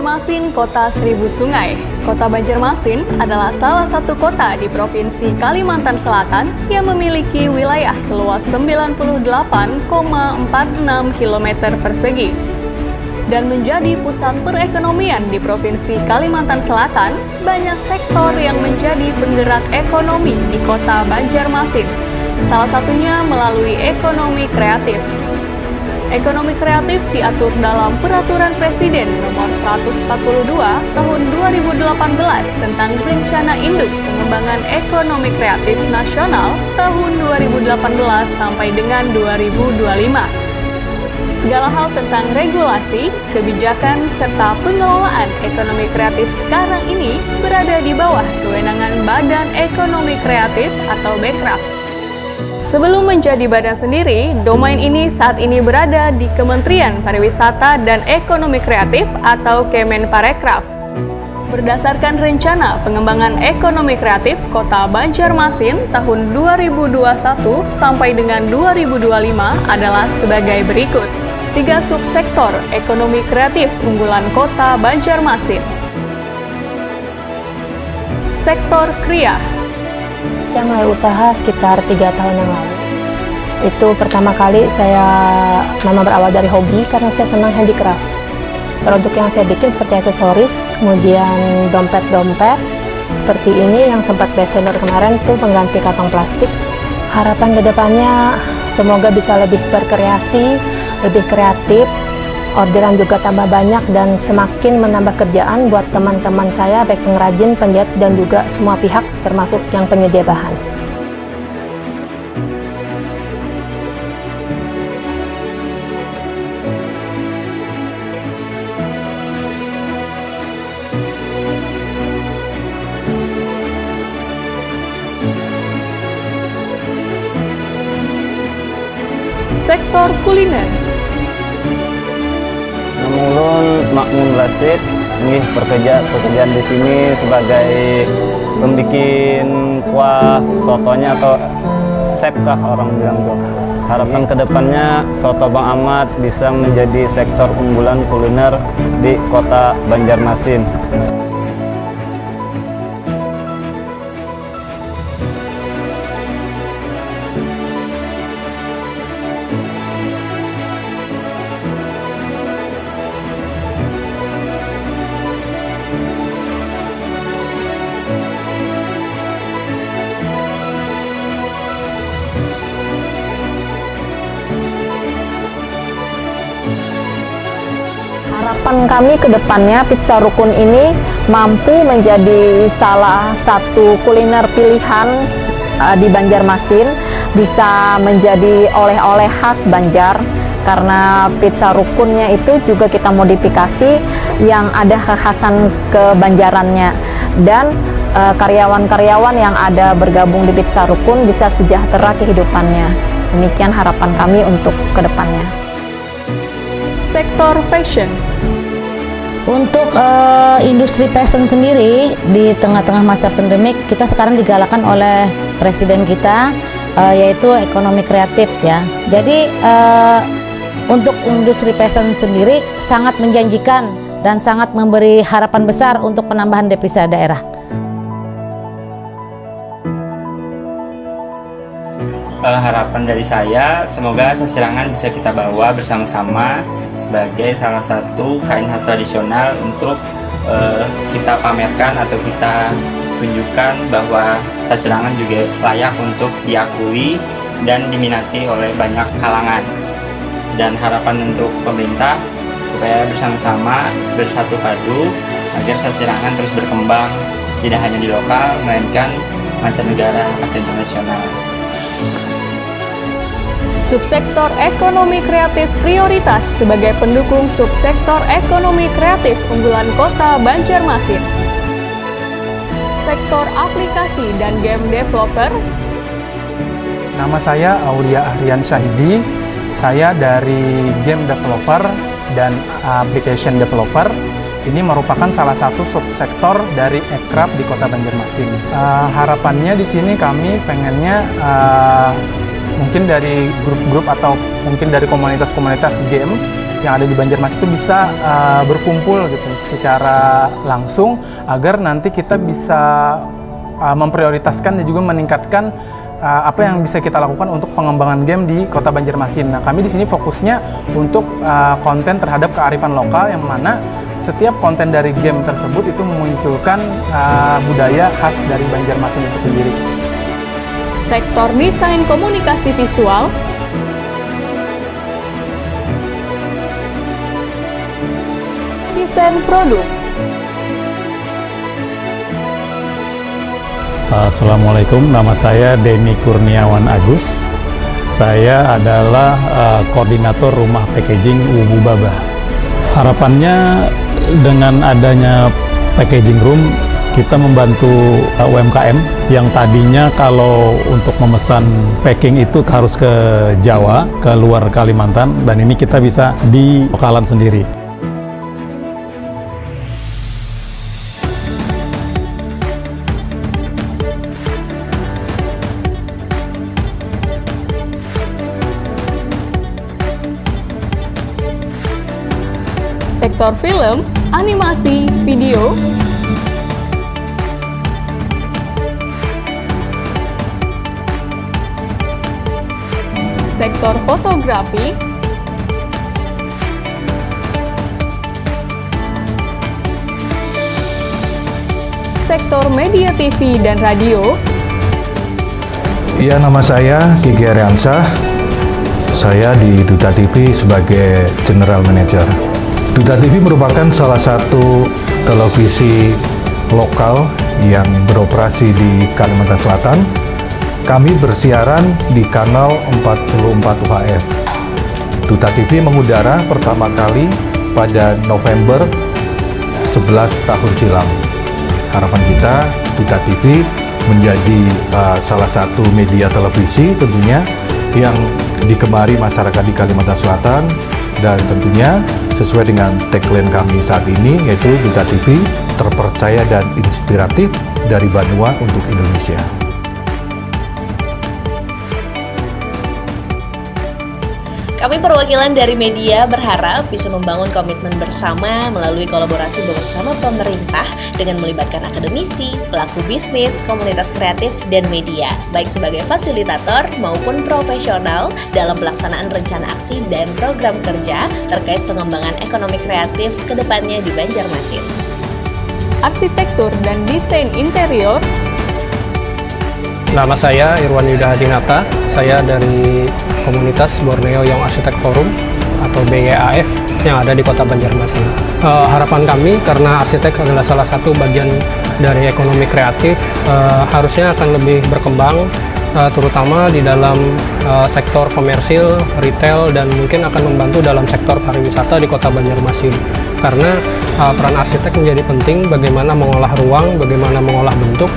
Banjarmasin, Kota Seribu Sungai. Kota Banjarmasin adalah salah satu kota di Provinsi Kalimantan Selatan yang memiliki wilayah seluas 98,46 km persegi. Dan menjadi pusat perekonomian di Provinsi Kalimantan Selatan, banyak sektor yang menjadi penggerak ekonomi di Kota Banjarmasin. Salah satunya melalui ekonomi kreatif. Ekonomi kreatif diatur dalam Peraturan Presiden Nomor 142 Tahun 2018 tentang Rencana Induk Pengembangan Ekonomi Kreatif Nasional tahun 2018 sampai dengan 2025. Segala hal tentang regulasi, kebijakan, serta pengelolaan ekonomi kreatif sekarang ini berada di bawah kewenangan Badan Ekonomi Kreatif atau Bekraf. Sebelum menjadi badan sendiri, domain ini saat ini berada di Kementerian Pariwisata dan Ekonomi Kreatif atau Kemenparekraf. Berdasarkan Rencana Pengembangan Ekonomi Kreatif Kota Banjarmasin tahun 2021 sampai dengan 2025 adalah sebagai berikut. 3 subsektor ekonomi kreatif unggulan Kota Banjarmasin. Sektor Kria. Saya mulai usaha sekitar 3 tahun yang lalu. Itu pertama kali memang berawal dari hobi karena saya senang handicraft. Produk yang saya bikin seperti aksesoris, kemudian dompet-dompet seperti ini yang sempat bestseller kemarin tuh pengganti kantong plastik. Harapan kedepannya semoga bisa lebih berkreasi, lebih kreatif, orderan juga tambah banyak dan semakin menambah kerjaan buat teman-teman saya, baik pengrajin, penjahit, dan juga semua pihak termasuk yang penyedia bahan. Sektor kuliner. Ulun Makmun Rasid, nggih pekerjaan di sini sebagai pembikin kuah sotonya atau chef kah orang bilang tuh. Harapan kedepannya soto Bang Ahmad bisa menjadi sektor unggulan kuliner di Kota Banjarmasin. Harapan kami ke depannya Pizza Rukun ini mampu menjadi salah satu kuliner pilihan di Banjarmasin, bisa menjadi oleh-oleh khas Banjar karena pizza rukunnya itu juga kita modifikasi yang ada kekhasan kebanjarannya dan karyawan-karyawan yang ada bergabung di Pizza Rukun bisa sejahtera kehidupannya. Demikian harapan kami untuk ke depannya. Sektor fashion. Untuk industri fashion sendiri di tengah-tengah masa pandemik kita sekarang digalakkan oleh presiden kita yaitu ekonomi kreatif ya. Jadi untuk industri fashion sendiri sangat menjanjikan dan sangat memberi harapan besar untuk penambahan devisa daerah. Harapan dari saya, semoga sasirangan bisa kita bawa bersama-sama sebagai salah satu kain khas tradisional untuk kita pamerkan atau kita tunjukkan bahwa sasirangan juga layak untuk diakui dan diminati oleh banyak kalangan. Dan harapan untuk pemerintah supaya bersama-sama bersatu padu agar sasirangan terus berkembang tidak hanya di lokal melainkan mancanegara atau internasional. Subsektor ekonomi kreatif prioritas sebagai pendukung subsektor ekonomi kreatif unggulan Kota Banjarmasin. Sektor aplikasi dan game developer. Nama saya Aulia Ahrian Syahidi. Saya dari game developer dan application developer. Ini merupakan salah satu subsektor dari Ekraf di Kota Banjarmasin. Harapannya di sini kami pengennya mungkin dari grup-grup atau mungkin dari komunitas-komunitas game yang ada di Banjarmasin itu bisa berkumpul gitu secara langsung agar nanti kita bisa memprioritaskan dan juga meningkatkan apa yang bisa kita lakukan untuk pengembangan game di Kota Banjarmasin. Nah, kami di sini fokusnya untuk konten terhadap kearifan lokal yang mana setiap konten dari game tersebut itu memunculkan budaya khas dari Banjarmasin itu sendiri. Sektor desain komunikasi visual, desain produk, Assalamualaikum, nama saya Denny Kurniawan Agus. Saya adalah koordinator rumah packaging Ubu Baba. Harapannya dengan adanya packaging room, kita membantu UMKM yang tadinya kalau untuk memesan packing itu harus ke Jawa, ke luar Kalimantan, dan ini kita bisa di lokalan sendiri. sektor film, animasi, video, sektor fotografi, sektor media TV dan radio. Ya, nama saya Kiki Ariansyah. Saya di Duta TV sebagai General Manager. Duta TV merupakan salah satu televisi lokal yang beroperasi di Kalimantan Selatan. Kami bersiaran di kanal 44 UHF. Duta TV mengudara pertama kali pada November 11 tahun silam. Harapan kita, Duta TV menjadi salah satu media televisi tentunya yang digemari masyarakat di Kalimantan Selatan, dan tentunya sesuai dengan tagline kami saat ini, yaitu Duta TV terpercaya dan inspiratif dari Banua untuk Indonesia. Kami perwakilan dari media berharap bisa membangun komitmen bersama melalui kolaborasi bersama pemerintah dengan melibatkan akademisi, pelaku bisnis, komunitas kreatif, dan media, baik sebagai fasilitator maupun profesional dalam pelaksanaan rencana aksi dan program kerja terkait pengembangan ekonomi kreatif ke depannya di Banjarmasin. Arsitektur dan desain interior. Nama saya Irwan Yuda Hadinata, saya dari komunitas Borneo Young Architect Forum atau BYAF yang ada di Kota Banjarmasin. Harapan kami, karena arsitek adalah salah satu bagian dari ekonomi kreatif, harusnya akan lebih berkembang, terutama di dalam sektor komersil, retail, dan mungkin akan membantu dalam sektor pariwisata di Kota Banjarmasin. Karena peran arsitek menjadi penting, bagaimana mengolah ruang, bagaimana mengolah bentuk,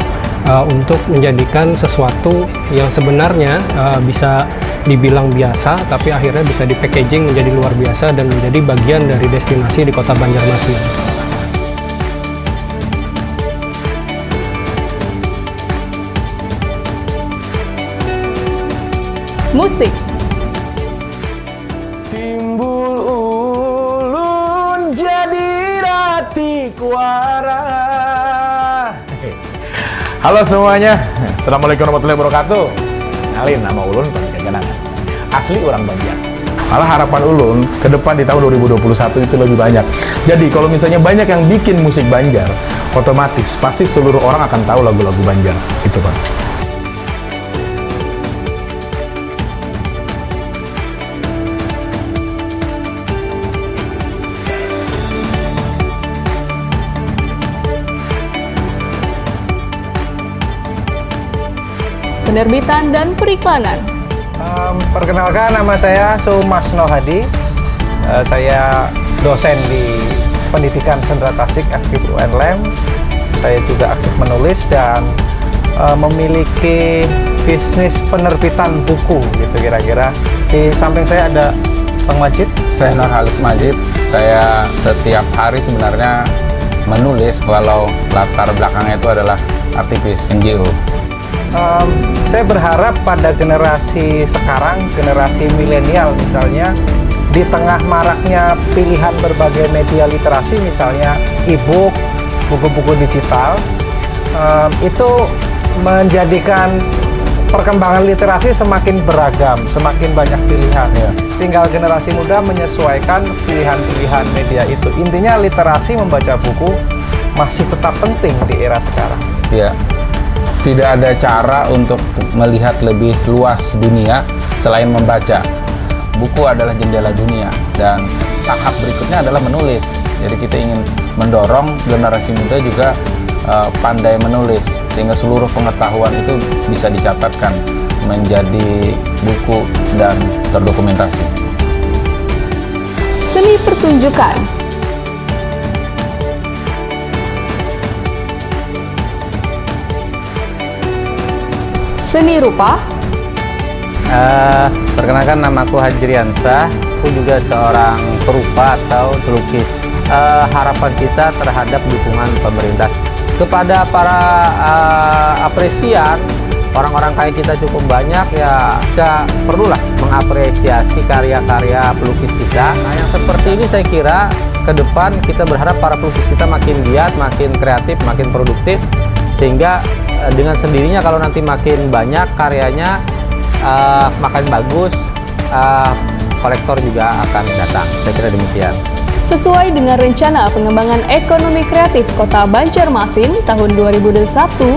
untuk menjadikan sesuatu yang sebenarnya bisa dibilang biasa, tapi akhirnya bisa di-packaging menjadi luar biasa dan menjadi bagian dari destinasi di Kota Banjarmasin. Musik. Timbul ulun jadi rati kuara. Halo semuanya, Assalamualaikum warahmatullahi wabarakatuh. Kenalin, nama Ulun Panjaganangan, asli orang Banjar. Malah harapan Ulun ke depan di tahun 2021 itu lebih banyak. Jadi kalau misalnya banyak yang bikin musik Banjar, otomatis pasti seluruh orang akan tahu lagu-lagu Banjar. Itu Pak. Penerbitan dan periklanan. Perkenalkan, nama saya Sumasno Hadi. Saya dosen di Pendidikan Sendra Tasik FKIP UNLEM. Saya juga aktif menulis dan memiliki bisnis penerbitan buku gitu kira-kira. Di samping saya ada Bang Majid. Saya Nurhalis Majid. Saya setiap hari sebenarnya menulis, walau latar belakangnya itu adalah aktivis NGO. Saya berharap pada generasi sekarang, generasi milenial misalnya, di tengah maraknya pilihan berbagai media literasi, misalnya e-book, buku-buku digital, itu menjadikan perkembangan literasi semakin beragam, semakin banyak pilihan. Tinggal generasi muda menyesuaikan pilihan-pilihan media itu. Intinya literasi membaca buku masih tetap penting di era sekarang. Ya, tidak ada cara untuk melihat lebih luas dunia selain membaca. Buku adalah jendela dunia, dan tahap berikutnya adalah menulis. Jadi kita ingin mendorong generasi muda juga pandai menulis, sehingga seluruh pengetahuan itu bisa dicatatkan menjadi buku dan terdokumentasi. Seni pertunjukan. Seni rupa. Perkenalkan, namaku Hajriansah, aku juga seorang perupa atau pelukis. Harapan kita terhadap dukungan pemerintah kepada para apresian, orang-orang kayak kita cukup banyak, ya kita perlulah mengapresiasi karya-karya pelukis kita. Nah, yang seperti ini saya kira ke depan kita berharap para pelukis kita makin giat, makin kreatif, makin produktif, sehingga dengan sendirinya kalau nanti makin banyak karyanya, makin bagus, kolektor juga akan datang. Saya kira demikian. Sesuai dengan rencana pengembangan ekonomi kreatif Kota Banjarmasin tahun 2021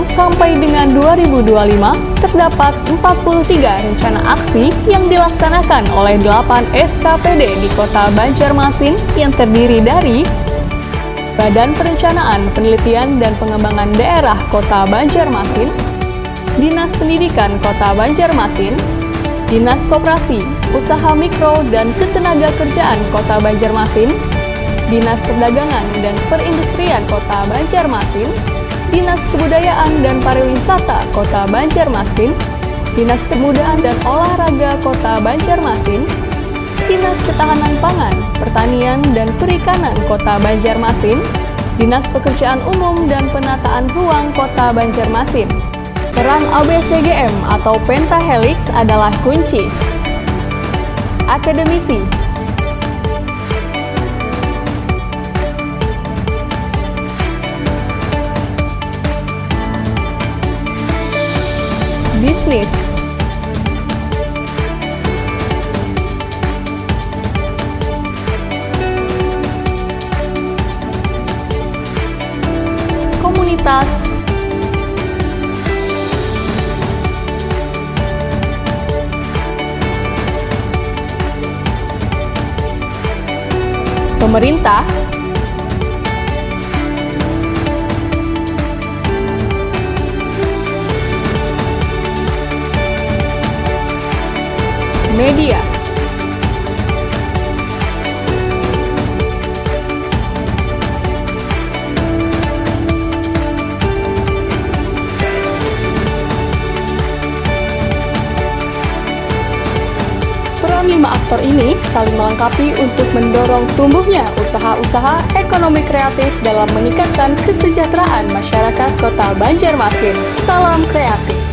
sampai dengan 2025, terdapat 43 rencana aksi yang dilaksanakan oleh 8 SKPD di Kota Banjarmasin yang terdiri dari Badan Perencanaan, Penelitian dan Pengembangan Daerah Kota Banjarmasin, Dinas Pendidikan Kota Banjarmasin, Dinas Koperasi, Usaha Mikro dan Ketenagakerjaan Kota Banjarmasin, Dinas Perdagangan dan Perindustrian Kota Banjarmasin, Dinas Kebudayaan dan Pariwisata Kota Banjarmasin, Dinas Kepemudaan dan Olahraga Kota Banjarmasin, Dinas Ketahanan Pangan, Pertanian dan Perikanan Kota Banjarmasin, Dinas Pekerjaan Umum dan Penataan Ruang Kota Banjarmasin. Peran ABCGM atau Pentahelix adalah kunci. Akademisi. Bisnis. Komunitas. Pemerintah. Media. Peran 5 aktor ini saling melengkapi untuk mendorong tumbuhnya usaha-usaha ekonomi kreatif dalam meningkatkan kesejahteraan masyarakat Kota Banjarmasin. Salam kreatif.